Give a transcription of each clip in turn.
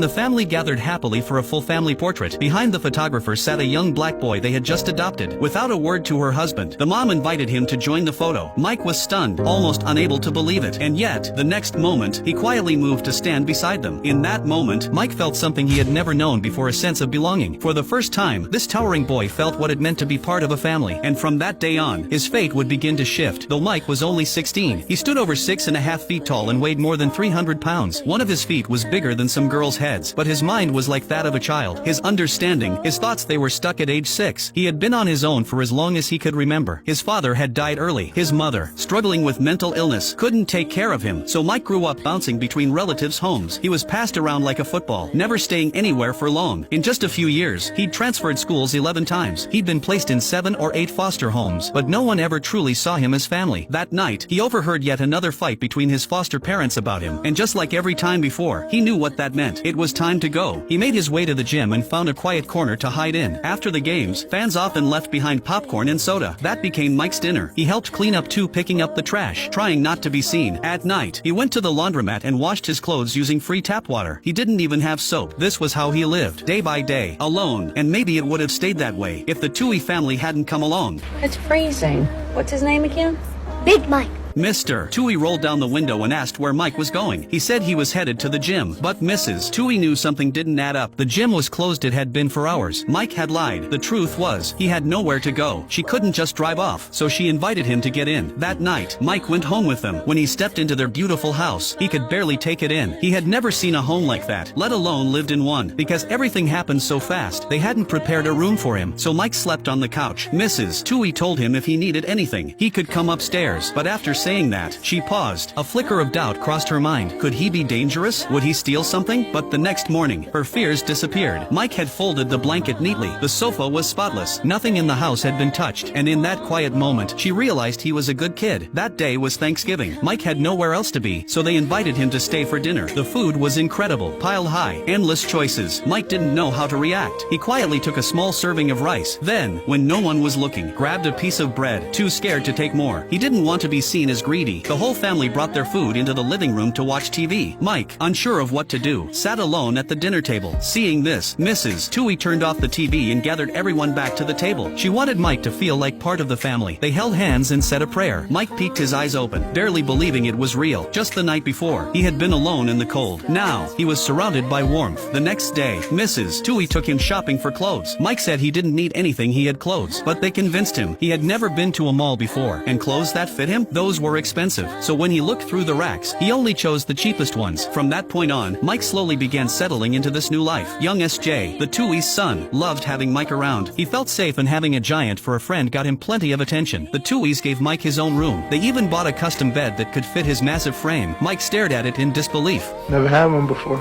the family gathered happily for a full family portrait, behind the photographer sat a young black boy they had just adopted. Without a word to her husband, the mom invited him to join the photo. Mike was stunned, almost unable to believe it. And yet, the next moment, he quietly moved to stand beside them. In that moment, Mike felt something he had never known before, a sense of belonging. For the first time, this towering boy felt what it meant to be part of a family. And from that day on, his fate would begin to shift. Though Mike was only 16, he stood over 6.5 feet tall and weighed more than 300 pounds. One of his feet was bigger than some girls' heads, but his mind was like that of a child. His understanding, his thoughts, they were stuck at age 6. He had been on his own for as long as he could remember. His father had died early. His mother, struggling with mental illness, couldn't take care of him. So Mike grew up bouncing between relatives' homes. He was passed around like a football, never staying anywhere for long. In just a few years, he'd transferred schools 11 times. He'd been placed in 7 or 8 foster homes, but no one ever truly saw him as family. That night, he overheard yet another fight between his foster parents about him, and just like every time before, he knew what that meant. It was time to go. He made his way to the gym and found a quiet corner to hide in. After the games, fans often left behind popcorn and soda. That became Mike's dinner. He helped clean up too, picking up the trash, trying not to be seen. At night, he went to the laundromat and washed his clothes using free tap water. He didn't even have soap. This was how he lived, day by day, alone, and maybe it would have stayed that way if the Toohey family hadn't come along. It's freezing. What's his name again? Big Mike. Mr. Toohey rolled down the window and asked where Mike was going. He said he was headed to the gym, but Mrs. Toohey knew something didn't add up. The gym was closed. It had been for hours. Mike had lied. The truth was, he had nowhere to go. She couldn't just drive off, so she invited him to get in. That night, Mike went home with them. When he stepped into their beautiful house, he could barely take it in. He had never seen a home like that, let alone lived in one, because everything happened so fast. They hadn't prepared a room for him, so Mike slept on the couch. Mrs. Toohey told him if he needed anything, he could come upstairs, but after saying that, she paused. A flicker of doubt crossed her mind. Could he be dangerous? Would he steal something? But the next morning, her fears disappeared. Mike had folded the blanket neatly. The sofa was spotless. Nothing in the house had been touched. And in that quiet moment, she realized he was a good kid. That day was Thanksgiving. Mike had nowhere else to be, so they invited him to stay for dinner. The food was incredible, piled high, endless choices. Mike didn't know how to react. He quietly took a small serving of rice. Then, when no one was looking, grabbed a piece of bread, too scared to take more. He didn't want to be seen as greedy. The whole family brought their food into the living room to watch TV. Mike, unsure of what to do, sat alone at the dinner table. Seeing this, Mrs. Toohey turned off the TV and gathered everyone back to the table. She wanted Mike to feel like part of the family. They held hands and said a prayer. Mike peeked his eyes open, barely believing it was real. Just the night before, he had been alone in the cold. Now, he was surrounded by warmth. The next day, Mrs. Toohey took him shopping for clothes. Mike said he didn't need anything, he had clothes. But they convinced him. He had never been to a mall before, and clothes that fit him? Those were expensive. So when he looked through the racks, he only chose the cheapest ones. From that point on, Mike slowly began settling into this new life. Young SJ, the Toohey's son, loved having Mike around. He felt safe, and having a giant for a friend got him plenty of attention. The Tooheys gave Mike his own room. They even bought a custom bed that could fit his massive frame. Mike stared at it in disbelief. Never had one before.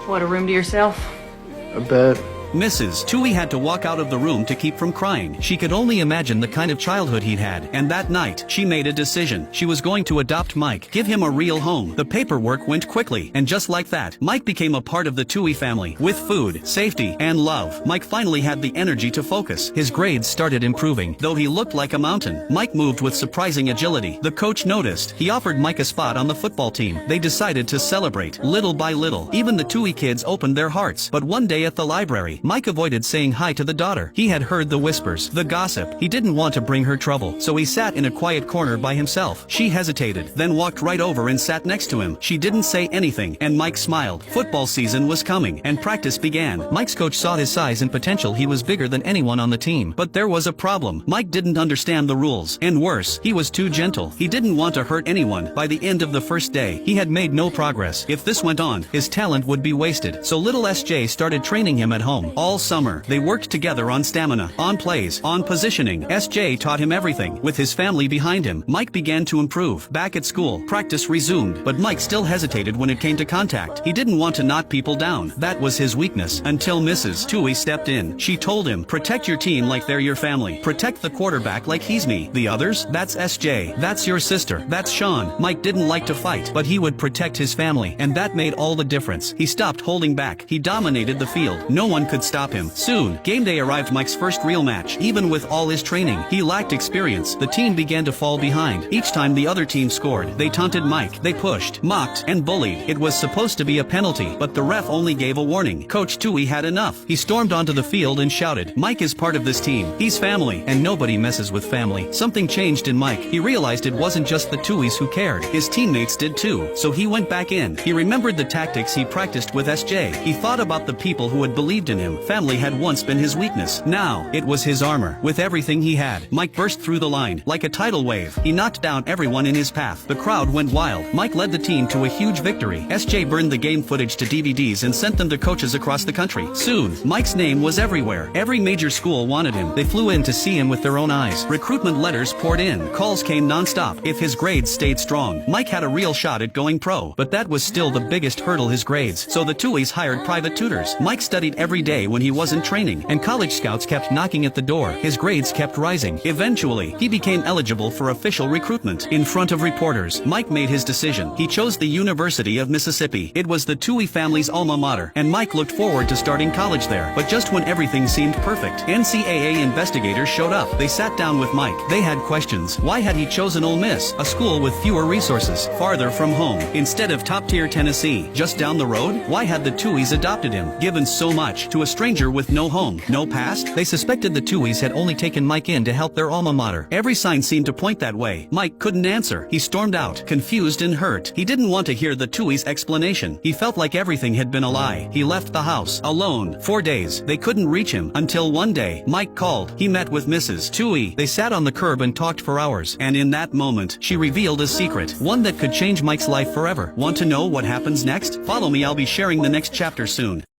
What, a room to yourself? A bed. Mrs. Toohey had to walk out of the room to keep from crying. She could only imagine the kind of childhood he'd had. And that night, she made a decision. She was going to adopt Mike, give him a real home. The paperwork went quickly, and just like that, Mike became a part of the Toohey family. With food, safety, and love, Mike finally had the energy to focus. His grades started improving. Though he looked like a mountain, Mike moved with surprising agility. The coach noticed. He offered Mike a spot on the football team. They decided to celebrate. Little by little, even the Toohey kids opened their hearts. But one day at the library, Mike avoided saying hi to the daughter. He had heard the whispers, the gossip. He didn't want to bring her trouble, so he sat in a quiet corner by himself. She hesitated, then walked right over and sat next to him. She didn't say anything, and Mike smiled. Football season was coming, and practice began. Mike's coach saw his size and potential. He was bigger than anyone on the team. But there was a problem. Mike didn't understand the rules, and worse, he was too gentle. He didn't want to hurt anyone. By the end of the first day, he had made no progress. If this went on, his talent would be wasted. So little SJ started training him at home. All summer, they worked together on stamina, on plays, on positioning. SJ taught him everything. With his family behind him, Mike began to improve. Back at school, practice resumed, but Mike still hesitated when it came to contact. He didn't want to knock people down. That was his weakness. Until Mrs. Toohey stepped in. She told him, protect your team like they're your family. Protect the quarterback like he's me. The others? That's SJ. That's your sister. That's Sean. Mike didn't like to fight, but he would protect his family, and that made all the difference. He stopped holding back. He dominated the field. No one could could stop him. Soon, game day arrived. Mike's first real match. Even with all his training, he lacked experience. The team began to fall behind. Each time the other team scored, they taunted Mike. They pushed, mocked, and bullied. It was supposed to be a penalty, but the ref only gave a warning. Coach Tui had enough. He stormed onto the field and shouted, "Mike is part of this team. He's family, and nobody messes with family." Something changed in Mike. He realized it wasn't just the Tuis who cared. His teammates did too. So he went back in. He remembered the tactics he practiced with SJ. He thought about the people who had believed in him. Family had once been his weakness. Now, it was his armor. With everything he had, Mike burst through the line. Like a tidal wave, he knocked down everyone in his path. The crowd went wild. Mike led the team to a huge victory. SJ burned the game footage to DVDs and sent them to coaches across the country. Soon, Mike's name was everywhere. Every major school wanted him. They flew in to see him with their own eyes. Recruitment letters poured in. Calls came non-stop. If his grades stayed strong, Mike had a real shot at going pro. But that was still the biggest hurdle, his grades. So the Tuis hired private tutors. Mike studied every day when he wasn't training, and college scouts kept knocking at the door. His grades kept rising. Eventually, he became eligible for official recruitment. In front of reporters, Mike made his decision. He chose the University of Mississippi. It was the Tui family's alma mater, and Mike looked forward to starting college there. But just when everything seemed perfect, NCAA investigators showed up. They sat down with Mike. They had questions. Why had he chosen Ole Miss, a school with fewer resources, farther from home, instead of top-tier Tennessee, just down the road? Why had the Tuis adopted him, given so much, to a stranger with no home, no past? They suspected the Tuis had only taken Mike in to help their alma mater. Every sign seemed to point that way. Mike couldn't answer. He stormed out, confused and hurt. He didn't want to hear the Tuis' explanation. He felt like everything had been a lie. He left the house, alone. 4 days. They couldn't reach him, until one day, Mike called. He met with Mrs. Tui. They sat on the curb and talked for hours. And in that moment, she revealed a secret. One that could change Mike's life forever. Want to know what happens next? Follow me, I'll be sharing the next chapter soon.